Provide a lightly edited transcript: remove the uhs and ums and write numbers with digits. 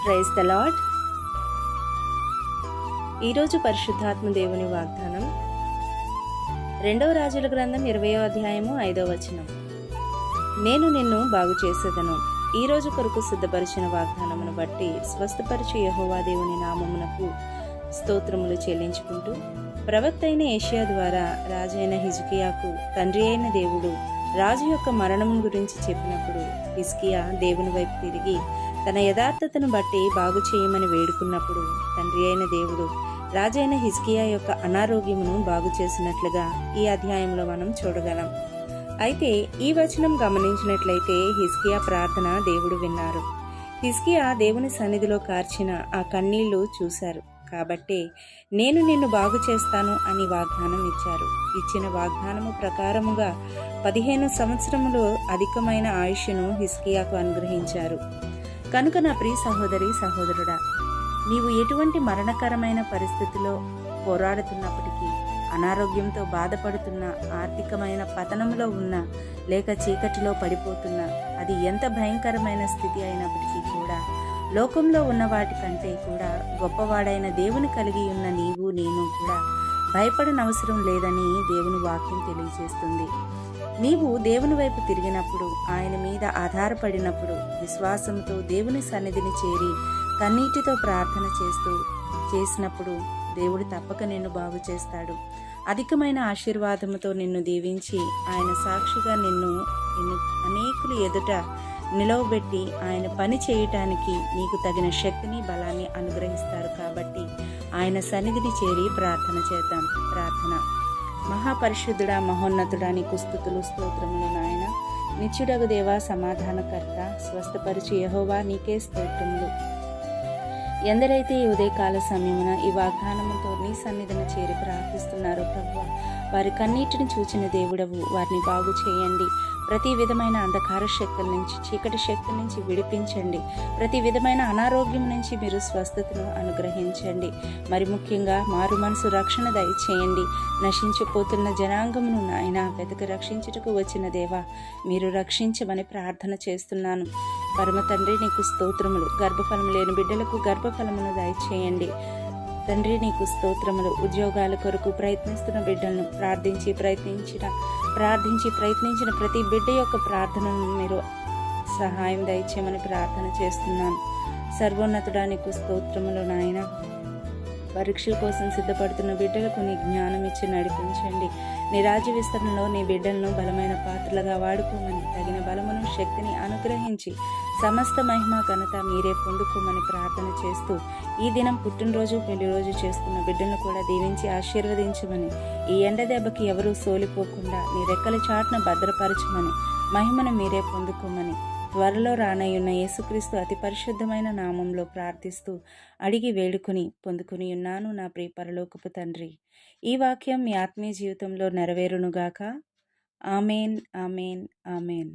Praise the lord. ఈరోజు పరిశుద్ధాత్మ దేవుని వాగ్దానం 2వ రాజుల గ్రంథం 20వ అధ్యాయము 5వ వచనం. నేను నిన్ను బాగు చేసేదను. ఈ రోజు కొరకు సిద్ధపరిచిన వాగ్దానమును బట్టి స్వస్థపరిచి యెహోవా దేవుని నామమునకు స్తోత్రములు చెల్లించుకుంటూ, ప్రవక్త అయిన ఏషియా ద్వారా రాజైన హిజ్కియాకు తండ్రి అయిన దేవుడు రాజు యొక్క మరణం గురించి చెప్పినప్పుడు హిజ్కియా దేవుని వైపు తిరిగి తన యథార్థతను బట్టి బాగు చేయమని వేడుకున్నప్పుడు తండ్రి అయిన దేవుడు రాజైన హిజ్కియా యొక్క అనారోగ్యమును బాగు చేసినట్లుగా ఈ అధ్యాయంలో మనం చూడగలం. అయితే ఈ వచనం గమనించినట్లయితే హిజ్కియా ప్రార్థన దేవుడు విన్నారు. హిజ్కియా దేవుని సన్నిధిలో కార్చిన ఆ కన్నీళ్లు చూశారు. కాబట్టే నేను నిన్ను బాగు చేస్తాను అని వాగ్దానం ఇచ్చారు. ఇచ్చిన వాగ్దానము ప్రకారముగా 15 సంవత్సరములు అధికమైన ఆయుష్ను హిజ్కియాకు అనుగ్రహించారు. కనుక నా ప్రియ సహోదరి సహోదరుడా, నీవు ఎటువంటి మరణకరమైన పరిస్థితిలో పోరాడుతున్నప్పటికీ, అనారోగ్యంతో బాధపడుతున్న, ఆర్థికమైన పతనంలో ఉన్న, లేక చీకటిలో పడిపోతున్న, అది ఎంత భయంకరమైన స్థితి అయినప్పటికీ కూడా లోకంలో ఉన్న వాటి కంటే కూడా గొప్పవాడైన దేవుని కలిగి ఉన్న నీవు నేను కూడా భయపడనవసరం లేదని దేవుని వాక్యం తెలియజేస్తుంది. నీవు దేవుని వైపు తిరిగినప్పుడు, ఆయన మీద ఆధారపడినప్పుడు, విశ్వాసంతో దేవుని సన్నిధిని చేరి కన్నీటితో ప్రార్థన చేసినప్పుడు దేవుడు తప్పక నిన్ను బాగు చేస్తాడు. అధికమైన ఆశీర్వాదముతో నిన్ను దీవించి ఆయన సాక్షిగా నిన్ను అనేకులు ఎదుట నిలవబెట్టి ఆయన పని చేయటానికి నీకు తగిన శక్తిని బలాన్ని అనుగ్రహిస్తారు. కాబట్టి ఆయన సన్నిధిని చేరి ప్రార్థన చేద్దాం. ప్రార్థన. మహాపరిశుద్ధుడా, మహోన్నతుడా, నీకు స్తుతులు స్తోత్రములు నాయన. నిత్యుడగు దేవా, సమాధానకర్త, స్వస్థపరిచి యెహోవా నీకే స్తోత్రములు. ఎందరైతే ఈ ఉదయకాల సమయమున ఈ వాగ్దానముతో నీ సన్నిధిని చేరి ప్రార్థిస్తున్నారో ప్రభువా, వారి కన్నీటిని చూచిన దేవుడవు, వారిని బాగు చేయండి. ప్రతి విధమైన అంధకార శక్తుల నుంచి, చీకటి శక్తుల నుంచి విడిపించండి. ప్రతి విధమైన అనారోగ్యం నుంచి మీరు స్వస్థతను అనుగ్రహించండి. మరి ముఖ్యంగా మారు మనసు రక్షణ దయచేయండి. నశించిపోతున్న జనాంగమును నాయన వెతక రక్షించుటకు వచ్చిన దేవా, మీరు రక్షించమని ప్రార్థన చేస్తున్నాను. పరమ తండ్రి, నీకు స్తోత్రములు. గర్భఫలం లేని బిడ్డలకు గర్భఫలమును దయచేయండి. తండ్రి, నీకు స్తోత్రములు. ఉద్యోగాల కొరకు ప్రయత్నిస్తున్న బిడ్డలను ప్రార్థించి ప్రయత్నించిన ప్రతి బిడ్డ యొక్క ప్రార్థనను మీరు సహాయం దయచేయమని ప్రార్థన చేస్తున్నాను. సర్వోన్నతుడా, నీకు స్తోత్రములు నాయన. పరీక్షల కోసం సిద్ధపడుతున్న బిడ్డలకు నీ జ్ఞానం ఇచ్చి నడిపించండి. నీ రాజ్య విస్తరణలో నీ బిడ్డలను బలమైన పాత్రలుగా వాడుకోమని, తగిన బలమును శక్తిని అనుగ్రహించి సమస్త మహిమ ఘనత మీరే పొందుకోమని ప్రార్థన చేస్తూ, ఈ దినం పుట్టినరోజు పెళ్లి రోజు చేసుకున్న బిడ్డలను కూడా దీవించి ఆశీర్వదించమని, ఈ ఎండ దెబ్బకి ఎవరూ సోలిపోకుండా నీ రెక్కల చాటున భద్రపరచమని, మహిమను మీరే పొందుకోమని త్వరలో రానయ్యున్న యేసుక్రీస్తు అతి పరిశుద్ధమైన నామంలో ప్రార్థిస్తూ అడిగి వేడుకుని పొందుకుని ఉన్నాను నా ప్రియ పరలోకపు తండ్రి. ఈ వాక్యం మీ ఆత్మీయ జీవితంలో నెరవేరునుగాక. Amen, amen, amen.